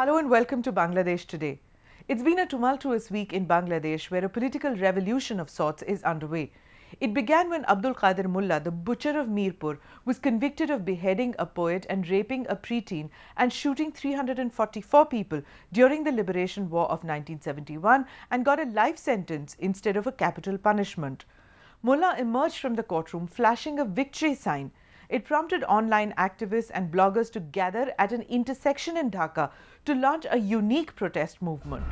Hello and welcome to Bangladesh Today. It's been a tumultuous week in Bangladesh where a political revolution of sorts is underway. It began when Abdul Quader Mollah, the Butcher of Mirpur, was convicted of beheading a poet and raping a preteen and shooting 344 people during the Liberation War of 1971 and got a life sentence instead of a capital punishment. Mollah emerged from the courtroom flashing a victory sign. It prompted online activists and bloggers to gather at an intersection in Dhaka to launch a unique protest movement.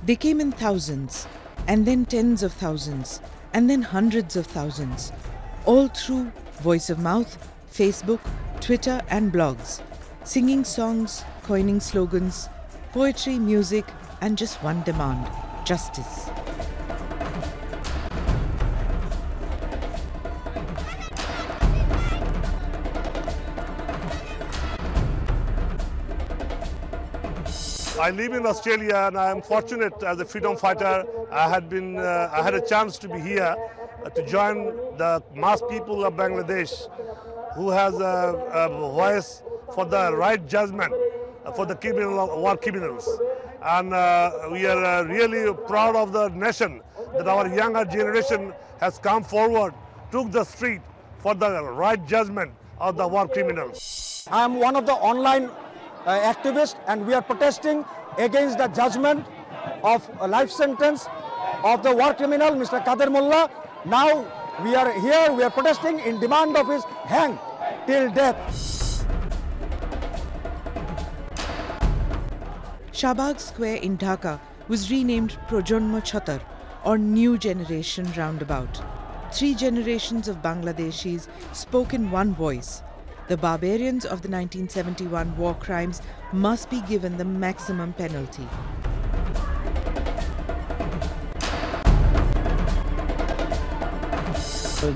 They came in thousands, and then tens of thousands, and then hundreds of thousands, all through voice of mouth, Facebook, Twitter and blogs, singing songs, coining slogans, poetry, music, and just one demand: justice. I live in Australia and I am fortunate as a freedom fighter. I had a chance to be here to join the mass people of Bangladesh who has a voice for the right judgment for the war criminals. And we are really proud of the nation that our younger generation has come forward, took the street for the right judgment of the war criminals. I am one of the online activists, and we are protesting against the judgment of a life sentence of the war criminal, Mr. Quader Mollah. Now we are here, we are protesting in demand of his hang till death. Shahbag Square in Dhaka was renamed Projonmo, or New Generation Roundabout. 3 generations of Bangladeshis spoke in one voice. The barbarians of the 1971 war crimes must be given the maximum penalty.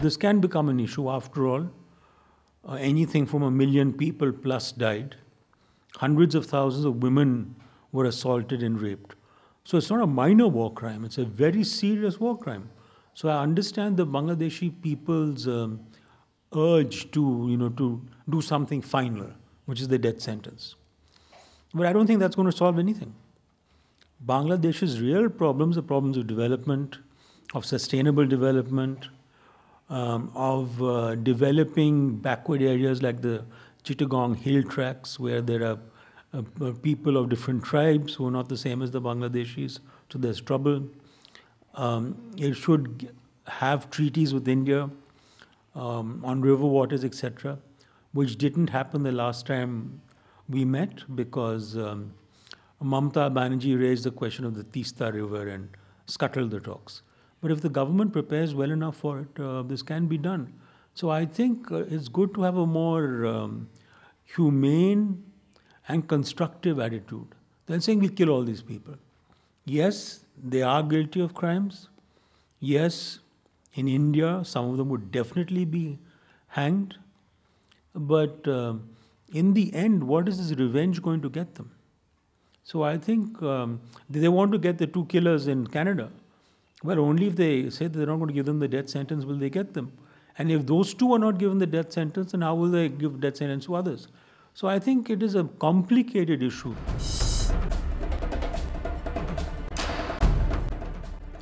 This can become an issue after all. Anything from 1 million people plus died. Hundreds of thousands of women were assaulted and raped. So it's not a minor war crime, it's a very serious war crime. So I understand the Bangladeshi people's urge to do something final, which is the death sentence. But I don't think that's going to solve anything. Bangladesh's real problems are problems of development, of sustainable development, of developing backward areas like the Chittagong hill tracts, where there are people of different tribes who are not the same as the Bangladeshis, so there's trouble. It should have treaties with India on river waters, etc., which didn't happen the last time we met because Mamata Banerjee raised the question of the Tista River and scuttled the talks. But if the government prepares well enough for it, this can be done. So I think it's good to have a more humane and constructive attitude than saying we kill all these people. Yes, they are guilty of crimes. Yes, in India, some of them would definitely be hanged. But in the end, what is this revenge going to get them? So I think they want to get the 2 killers in Canada. Well, only if they say that they're not going to give them the death sentence will they get them. And if those 2 are not given the death sentence, then how will they give death sentence to others? So I think it is a complicated issue.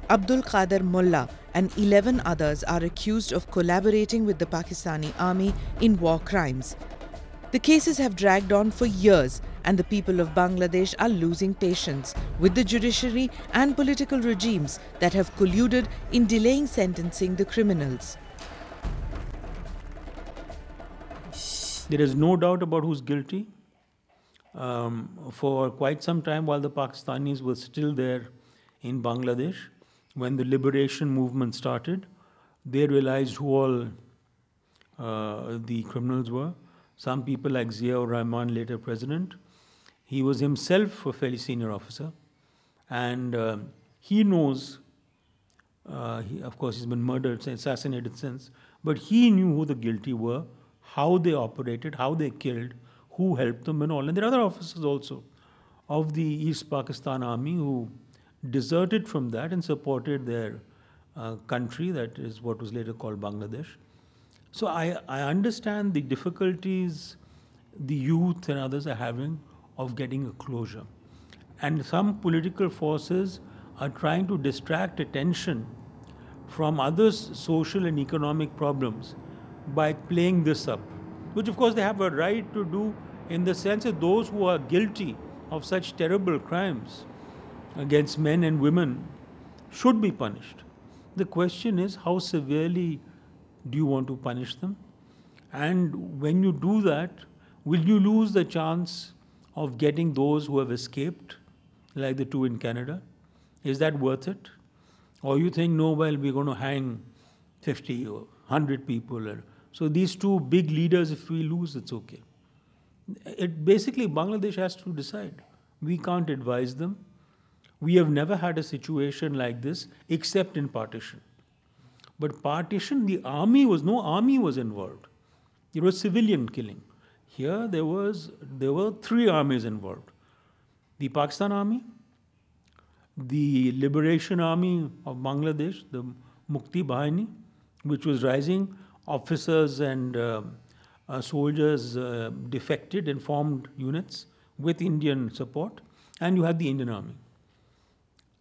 Abdul Quader Mollah and 11 others are accused of collaborating with the Pakistani army in war crimes. The cases have dragged on for years, and the people of Bangladesh are losing patience with the judiciary and political regimes that have colluded in delaying sentencing the criminals. There is no doubt about who's guilty. For quite some time, while the Pakistanis were still there in Bangladesh, when the liberation movement started, they realized who all the criminals were. Some people like Ziaur Rahman, later president, he was himself a fairly senior officer. And he knows, of course he's been murdered, assassinated since, but he knew who the guilty were, how they operated, how they killed, who helped them and all. And there are other officers also of the East Pakistan Army who deserted from that and supported their country, that is what was later called Bangladesh. So I understand the difficulties the youth and others are having of getting a closure. And some political forces are trying to distract attention from others' social and economic problems by playing this up, which of course they have a right to do, in the sense that those who are guilty of such terrible crimes against men and women should be punished. The question is, how severely do you want to punish them? And when you do that, will you lose the chance of getting those who have escaped, like the two in Canada? Is that worth it? Or you think, no, well, we're going to hang 50 or 100 people. So these two big leaders, if we lose, it's okay. Basically, Bangladesh has to decide. We can't advise them. We have never had a situation like this except in partition. But partition, no army was involved. It was civilian killing. Here there were three armies involved: the Pakistan Army, the Liberation Army of Bangladesh, the Mukti Bahini, which was rising. Officers and soldiers defected and formed units with Indian support, and you had the Indian Army.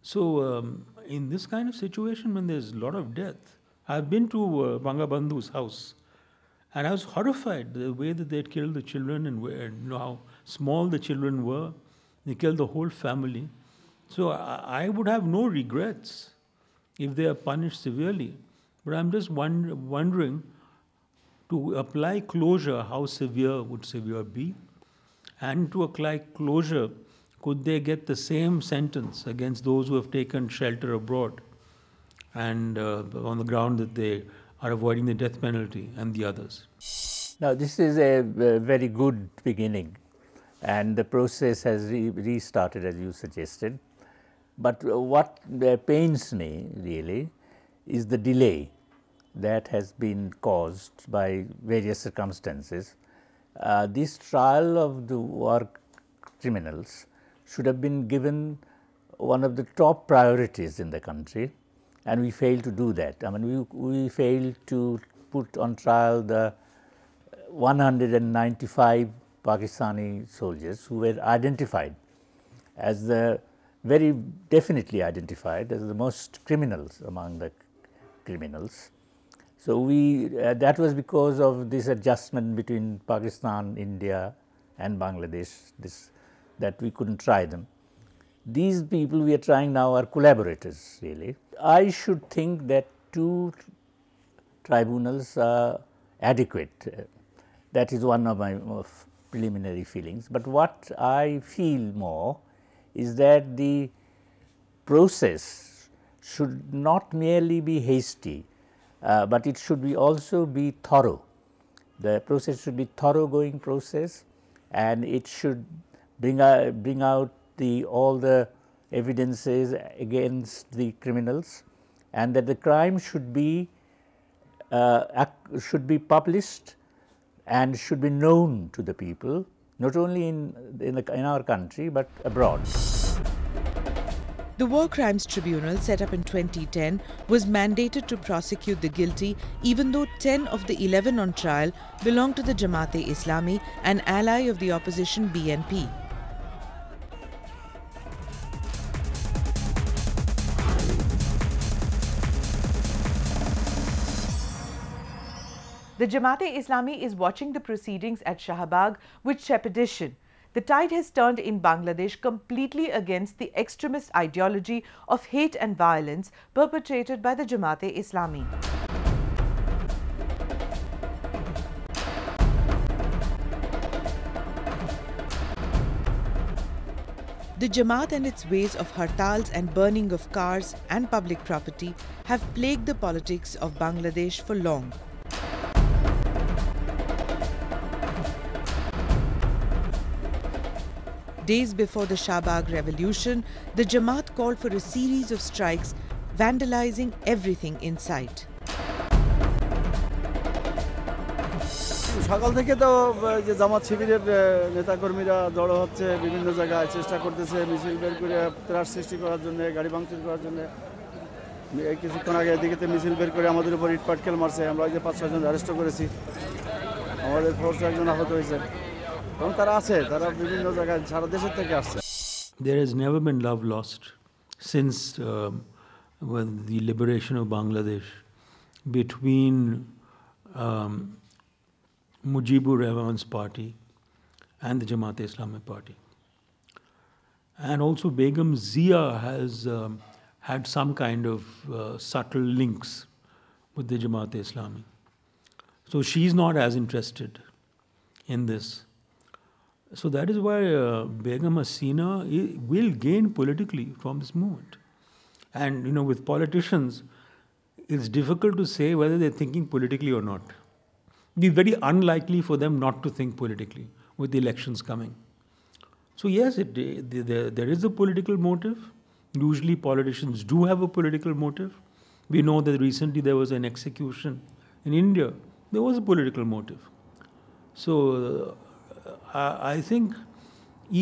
So in this kind of situation, when there's a lot of death, I've been to Bangabandhu's house, and I was horrified the way that they'd killed the children and how small the children were. They killed the whole family. So I would have no regrets if they are punished severely. But I'm just wondering, to apply closure, how severe would severe be? And to apply closure, could they get the same sentence against those who have taken shelter abroad and on the ground that they are avoiding the death penalty, and the others? Now, this is a very good beginning, and the process has restarted, as you suggested. But what pains me really is the delay that has been caused by various circumstances. This trial of the war criminals should have been given one of the top priorities in the country, and we failed to do that. I mean, we failed to put on trial the 195 Pakistani soldiers who were identified as very definitely identified as the most criminals among the criminals. So that was because of this adjustment between Pakistan, India and Bangladesh, that we couldn't try them. These people we are trying now are collaborators really. I should think that 2 tribunals are adequate. That is one of my preliminary feelings. But what I feel more is that the process should not merely be hasty, but it should also be thorough. The process should be thoroughgoing process, and it should bring out all the evidences against the criminals, and that the crime should be published and should be known to the people, not only in our country but abroad. The War Crimes Tribunal, set up in 2010, was mandated to prosecute the guilty, even though 10 of the 11 on trial belonged to the Jamaat-e-Islami, an ally of the opposition BNP. The Jamaat-e-Islami is watching the proceedings at Shahbag with trepidation. The tide has turned in Bangladesh completely against the extremist ideology of hate and violence perpetrated by the Jamaat-e-Islami. The Jamaat and its ways of hartals and burning of cars and public property have plagued the politics of Bangladesh for long. Days before the Shahbag revolution, the Jamaat called for a series of strikes, vandalizing everything in sight. সকাল থেকে তো যে জামাত শিবিরের নেতাকর্মীরা জড়ো হচ্ছে, বিভিন্ন জায়গায় চেষ্টা করতেছে মিছিল বের করে ত্রাস সৃষ্টি করার জন্য, গাড়ি ভাঙচুর করার জন্য। এই কিছুক্ষণ আগে এদিকে মিছিল বের করে আমাদের উপর ইট পাটকেল মারছে, আমরা ওই যে 5-6 জন অ্যারেস্ট করেছি, আমাদের ফোর্সে একজন আহত হয়েছে, এবং তারা আছে, তারা বিভিন্ন জায়গায় সারা দেশের থেকে আসছে। There has never been love lost since when the liberation of Bangladesh between Mujibur Rahman's party and the Jamaat-e-Islami party. And also Begum Zia has had some kind of subtle links with the Jamaat-e-Islami. So she's not as interested in this. So that is why Begum Hasina will gain politically from this movement. And with politicians, it's difficult to say whether they're thinking politically or not. It's very unlikely for them not to think politically with the elections coming. So yes, there is a political motive. Usually politicians do have a political motive. We know that recently there was an execution in India. There was a political motive. So I think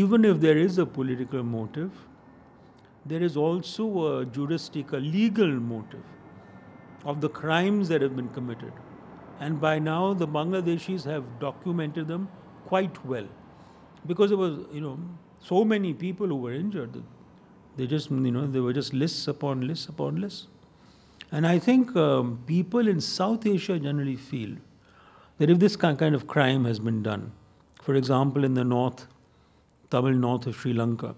even if there is a political motive, there is also a juristic, a legal motive of the crimes that have been committed. And by now the Bangladeshis have documented them quite well. Because there was, so many people who were injured. They just, there were just lists upon lists upon lists. And I think people in South Asia generally feel that if this kind of crime has been done, for example, in the north, Tamil north of Sri Lanka,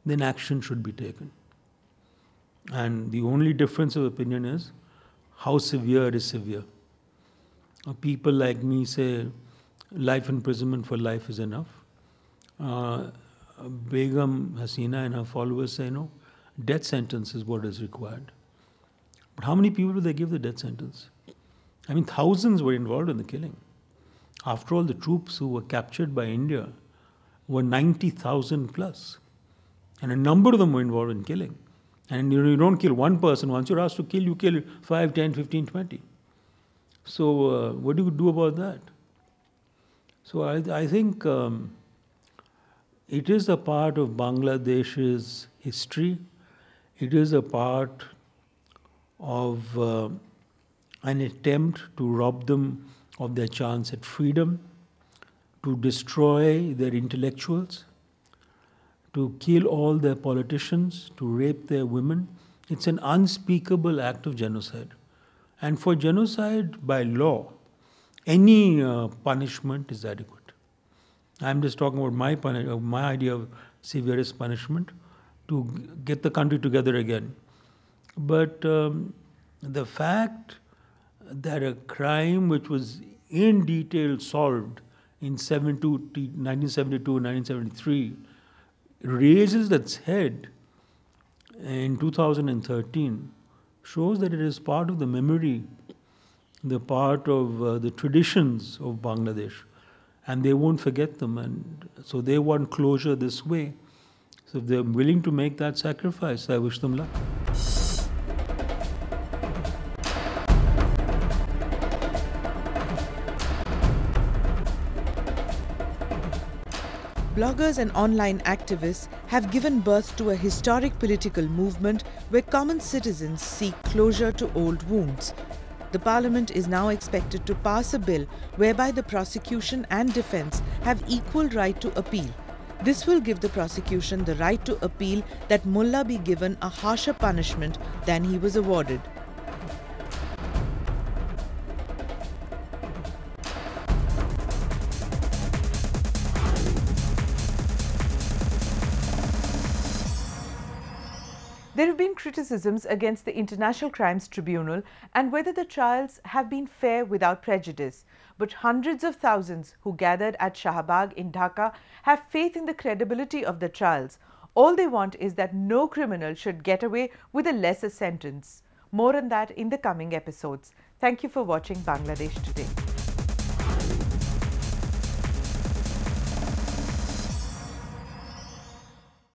then action should be taken. And the only difference of opinion is how severe is severe. People like me say life imprisonment for life is enough. Begum Hasina and her followers say no, death sentence is what is required. But how many people do they give the death sentence? I mean, thousands were involved in the killing. After all, the troops who were captured by India were 90,000 plus. And a number of them were involved in killing. And you don't kill one person. Once you're asked to kill, you kill 5, 10, 15, 20. So what do you do about that? So I think it is a part of Bangladesh's history. It is a part of an attempt to rob them of their chance at freedom, to destroy their intellectuals, to kill all their politicians, to rape their women. It's an unspeakable act of genocide. And for genocide, by law, any punishment is adequate. I'm just talking about my idea of severest punishment to get the country together again. But the fact that a crime which was in detail solved in 1972, 1973 raises its head in 2013 shows that it is part of the memory, the part of the traditions of Bangladesh, and they won't forget them, and so they want closure this way. So if they're willing to make that sacrifice, I wish them luck. Bloggers and online activists have given birth to a historic political movement where common citizens seek closure to old wounds. The Parliament is now expected to pass a bill whereby the prosecution and defence have equal right to appeal. This will give the prosecution the right to appeal that Mullah be given a harsher punishment than he was awarded. There have been criticisms against the International Crimes Tribunal and whether the trials have been fair without prejudice. But hundreds of thousands who gathered at Shahbag in Dhaka have faith in the credibility of the trials. All they want is that no criminal should get away with a lesser sentence. More on that in the coming episodes. Thank you for watching Bangladesh Today.